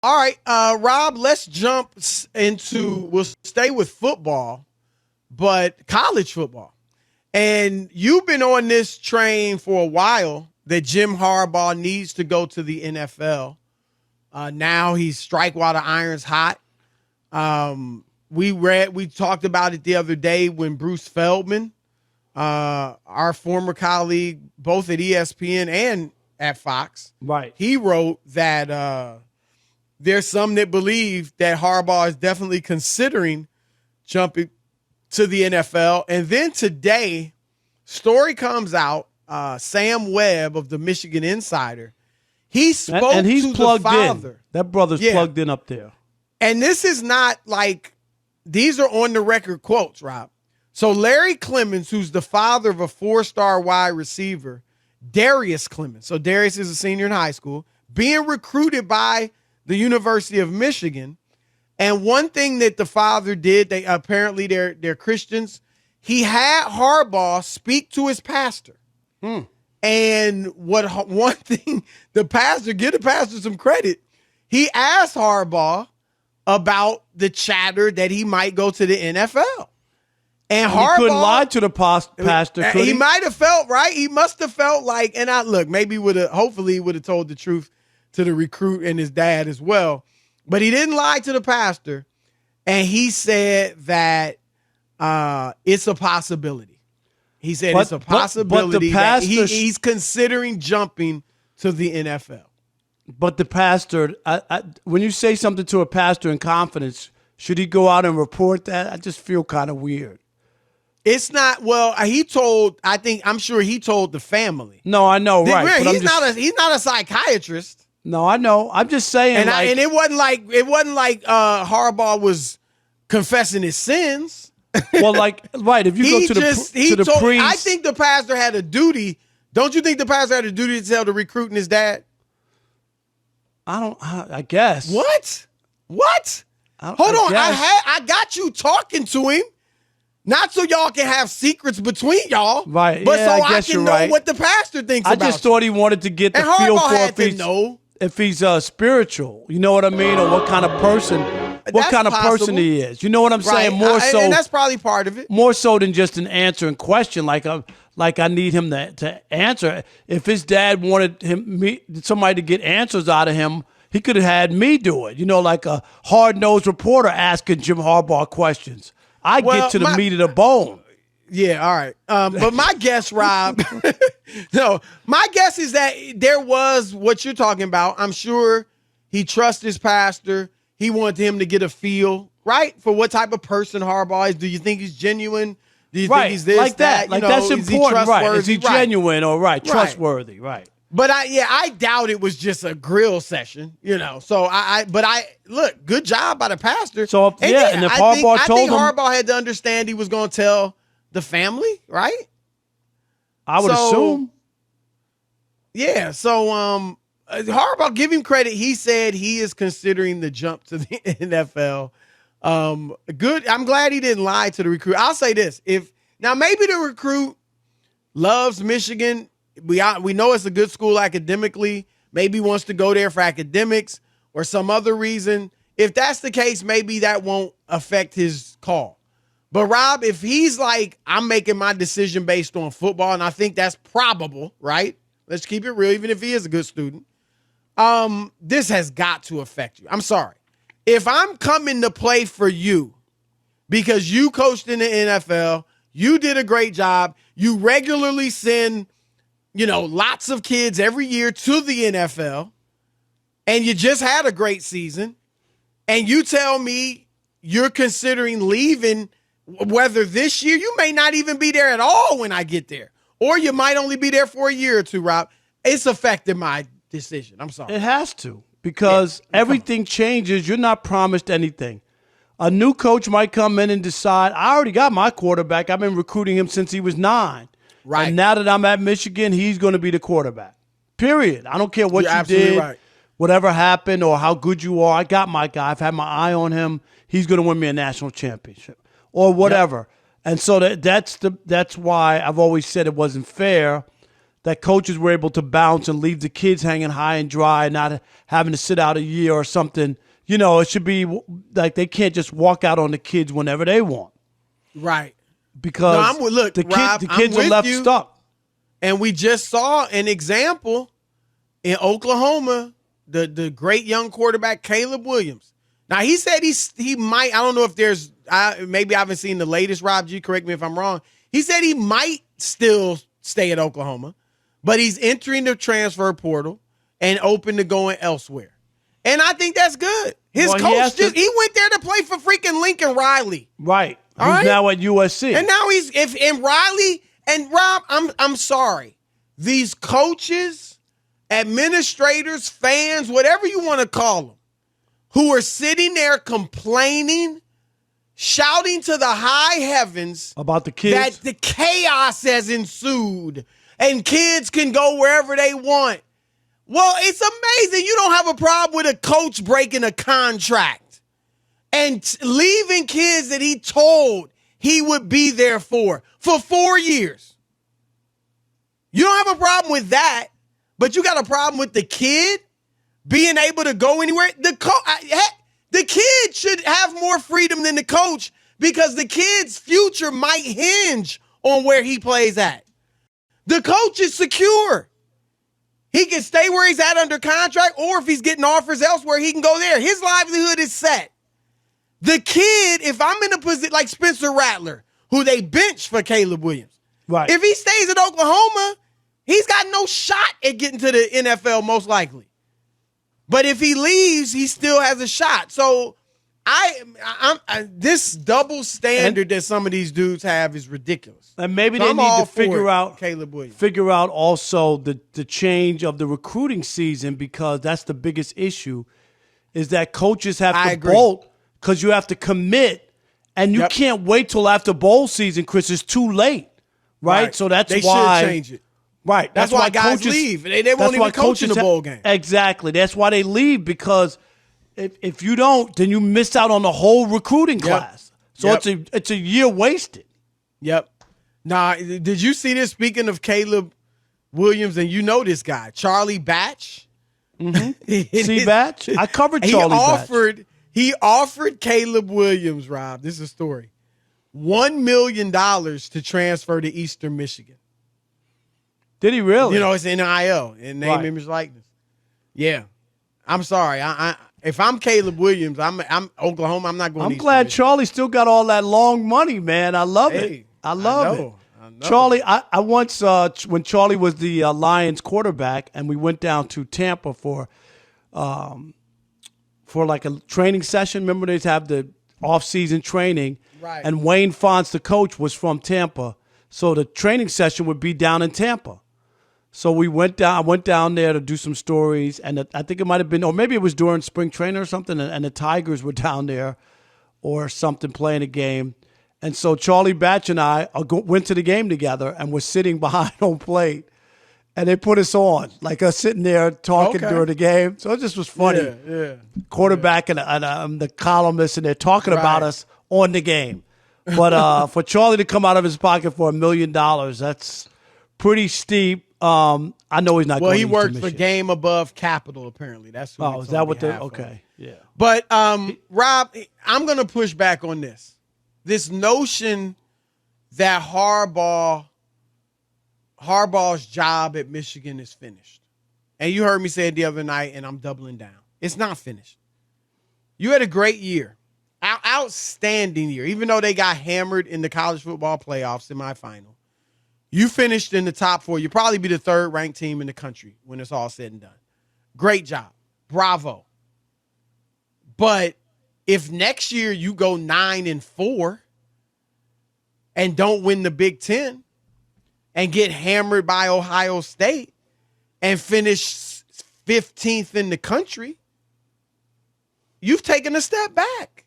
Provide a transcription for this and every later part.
All right, Rob, let's jump we'll stay with football, but college football. And you've been on this train for a while that Jim Harbaugh needs to go to the NFL. Now he's strike while the iron's hot. We talked about it the other day when Bruce Feldman, our former colleague, both at ESPN and at Fox, right, he wrote that there's some that believe that Harbaugh is definitely considering jumping to the NFL. And then today, story comes out, Sam Webb of the Michigan Insider, he spoke and he's to plugged the father. In. That brother's plugged in up there. And this is not like, these are on the record quotes, Rob. So Larry Clemens, who's the father of a 4-star wide receiver, Darius Clemens. So Darius is a senior in high school, being recruited by the University of Michigan. And one thing that the father did, they apparently they're Christians. He had Harbaugh speak to his pastor. And one thing, give the pastor some credit. He asked Harbaugh about the chatter that he might go to the NFL. And Harbaugh couldn't lie to the pastor. He might have felt right. He must have felt like, and maybe hopefully he would have told the truth to the recruit and his dad as well. But he didn't lie to the pastor. And he said that it's a possibility. He said it's a possibility but the pastor, that he's considering jumping to the NFL. But the pastor, when you say something to a pastor in confidence, should he go out and report that? I just feel kind of weird. It's not, well, I'm sure he told the family. No, I know, right. He's not a psychiatrist. No, I know. I'm just saying. And it wasn't like Harbaugh was confessing his sins. Well, right. If you go to the priest. I think the pastor had a duty. Don't you think the pastor had a duty to tell the recruit and his dad? I guess. What? Hold on. I got you talking to him. Not so y'all can have secrets between y'all, right? But so I can know what the pastor thinks about you. I just thought he wanted to get the feel for if he's spiritual. You know what I mean, or what kind of person, person he is. You know what I'm saying? More so, and that's probably part of it. More so than just an answering question, like I need him to answer. If his dad wanted somebody to get answers out of him, he could have had me do it. You know, like a hard-nosed reporter asking Jim Harbaugh questions. I get to the meat of the bone. Yeah, all right. But my guess, Rob, my guess is that there was what you're talking about. I'm sure he trusts his pastor. He wanted him to get a feel, right, for what type of person Harbaugh is. Do you think he's genuine? Do you think he's this, like that? Like that's important, right? Is he genuine or trustworthy, right? But I doubt it was just a grill session, So look, good job by the pastor. So and if Harbaugh told him, Harbaugh had to understand he was going to tell the family, right? I would assume. Yeah. So Harbaugh, give him credit. He said he is considering the jump to the NFL. Good. I'm glad he didn't lie to the recruit. I'll say this: now maybe the recruit loves Michigan. We know it's a good school academically. Maybe wants to go there for academics or some other reason. If that's the case, maybe that won't affect his call. But Rob, if he's like, I'm making my decision based on football, and I think that's probable, right? Let's keep it real, even if he is a good student. This has got to affect you. I'm sorry. If I'm coming to play for you because you coached in the NFL, you did a great job, you regularly send lots of kids every year to the NFL, and you just had a great season, and you tell me you're considering leaving, whether this year, you may not even be there at all when I get there, or you might only be there for a year or two, Rob. It's affected my decision. I'm sorry. It has to, because everything changes. You're not promised anything. A new coach might come in and decide, I already got my quarterback. I've been recruiting him since he was 9. Right. And now that I'm at Michigan, he's going to be the quarterback. Period. I don't care what you did, whatever happened, or how good you are. I got my guy. I've had my eye on him. He's going to win me a national championship or whatever. Yep. And so that's why I've always said it wasn't fair that coaches were able to bounce and leave the kids hanging high and dry and not having to sit out a year or something. You know, it should be like they can't just walk out on the kids whenever they want. Right. Because the kids are left stuck. And we just saw an example in Oklahoma, the great young quarterback Caleb Williams. Now, he said he might, I don't know if there's, maybe I haven't seen the latest, Rob G, correct me if I'm wrong. He said he might still stay at Oklahoma, but he's entering the transfer portal and open to going elsewhere. And I think that's good. His coach he went there to play for freaking Lincoln Riley. Right. He's now at USC. And now and Riley and Rob, I'm sorry. These coaches, administrators, fans, whatever you want to call them, who are sitting there complaining, shouting to the high heavens about the kids, that the chaos has ensued and kids can go wherever they want. Well, it's amazing you don't have a problem with a coach breaking a contract and leaving kids that he told he would be there for 4 years. You don't have a problem with that, but you got a problem with the kid being able to go anywhere. The kid should have more freedom than the coach because the kid's future might hinge on where he plays at. The coach is secure. He can stay where he's at under contract, or if he's getting offers elsewhere, he can go there. His livelihood is set. The kid, if I'm in a position like Spencer Rattler, who they benched for Caleb Williams, right? If he stays at Oklahoma, he's got no shot at getting to the NFL most likely. But if he leaves, he still has a shot. So this double standard that some of these dudes have is ridiculous. And maybe they need to figure out Caleb Williams. Figure out also the change of the recruiting season, because that's the biggest issue, is that coaches have to bolt because you have to commit, and you can't wait till after bowl season, Chris. It's too late, right? So that's why they should change it. Right. That's why guys leave. They won't even coach in the bowl game. Exactly. That's why they leave, because if you don't, then you miss out on the whole recruiting class. So it's a year wasted. Yep. Now, did you see this? Speaking of Caleb Williams, and you know this guy, Charlie Batch. Mm-hmm. See Batch? I covered Charlie Batch. He offered Caleb Williams, Rob, this is a story, $1 million to transfer to Eastern Michigan. Did he really? You know, it's NIL, in name, image, likeness. Yeah. I'm sorry. If I'm Caleb Williams, I'm Oklahoma, I'm not going to Eastern glad Michigan. Charlie still got all that long money, man. I love it. I love it. I know. Charlie, I once, when Charlie was the Lions quarterback, and we went down to Tampa for like a training session. Remember, they'd have the off-season training. Right. And Wayne Fonts, the coach, was from Tampa. So the training session would be down in Tampa. So we went down. I went down there to do some stories, and I think it might have been, or maybe it was during spring training or something, and the Tigers were down there or something playing a game. And so Charlie Batch and I went to the game together and were sitting behind home plate, and they put us on, like us sitting there talking during the game. So it just was funny. Yeah. Quarterback and the columnists, and they're talking about us on the game. But for Charlie to come out of his pocket for $1 million, that's pretty steep. I know he's not. Well, going he to works for Game Above Capital. Apparently, that's who. Oh, is that what they're? Okay, yeah. But Rob, I'm going to push back on this. This notion that Harbaugh's job at Michigan is finished, and you heard me say it the other night, and I'm doubling down. It's not finished. You had a great year, outstanding year, even though they got hammered in the college football playoff semifinal. You finished in the top 4. You'll probably be the 3rd ranked team in the country when it's all said and done. Great job. Bravo. But if next year you go 9-4 and don't win the Big Ten and get hammered by Ohio State and finish 15th in the country, you've taken a step back.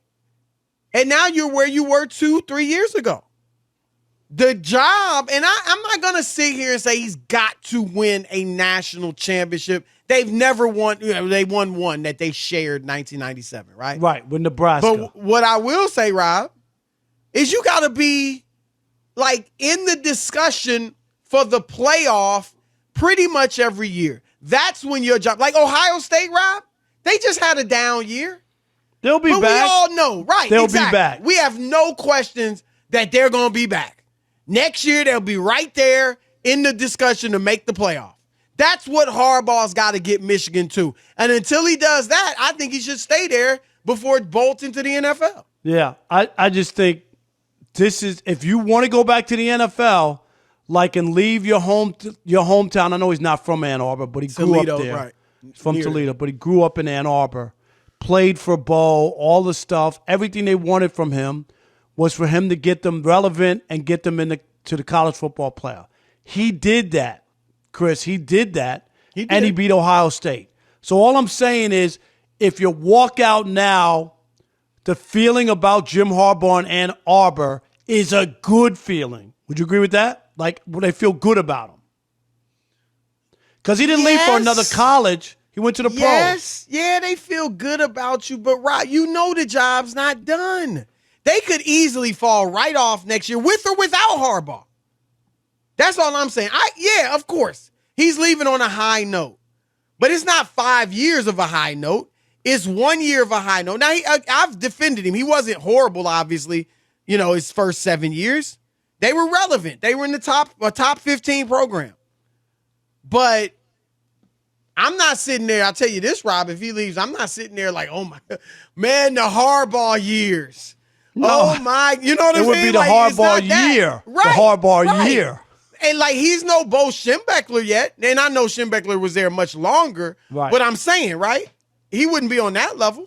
And now you're where you were 2-3 years ago. The job, and I'm not going to sit here and say he's got to win a national championship. They've never won. They won one that they shared in 1997, right? Right, with Nebraska. But what I will say, Rob, is you got to be like in the discussion for the playoff pretty much every year. That's when your job, like Ohio State, Rob, they just had a down year. They'll be but back. We all know, right? They'll exactly. be back. We have no questions that they're going to be back. Next year, they'll be right there in the discussion to make the playoff. That's what Harbaugh's got to get Michigan to. And until he does that, I think he should stay there before it bolts into the NFL. Yeah, I just think this is, if you want to go back to the NFL, like, and leave your hometown. I know he's not from Ann Arbor, but he grew up there. Right. He's from Toledo, but he grew up in Ann Arbor, played for Bo, all the stuff. Everything they wanted from him was for him to get them relevant and get them to the college football playoff. He did that, Chris. He did that, and he beat Ohio State. So all I'm saying is, if you walk out now, the feeling about Jim Harbaugh in Ann Arbor is a good feeling. Would you agree with that? Like, would they feel good about him? Because he didn't leave for another college. He went to the pros. Yeah, they feel good about you. But, Rob, you know the job's not done. They could easily fall right off next year with or without Harbaugh. That's all I'm saying. Yeah, of course. He's leaving on a high note. But it's not 5 years of a high note. It's 1 year of a high note. Now, I've defended him. He wasn't horrible, obviously, his first 7 years. They were relevant. They were in the top 15 program. But I'm not sitting there. I'll tell you this, Rob, if he leaves, I'm not sitting there like, oh, my, man, the Harbaugh years. No, oh, my, you know what I'm saying? It would be the Harbaugh year. Right, the Harbaugh year. And, like, he's no Bo Schembechler yet. And I know Schembechler was there much longer. Right. But I'm saying, right? He wouldn't be on that level.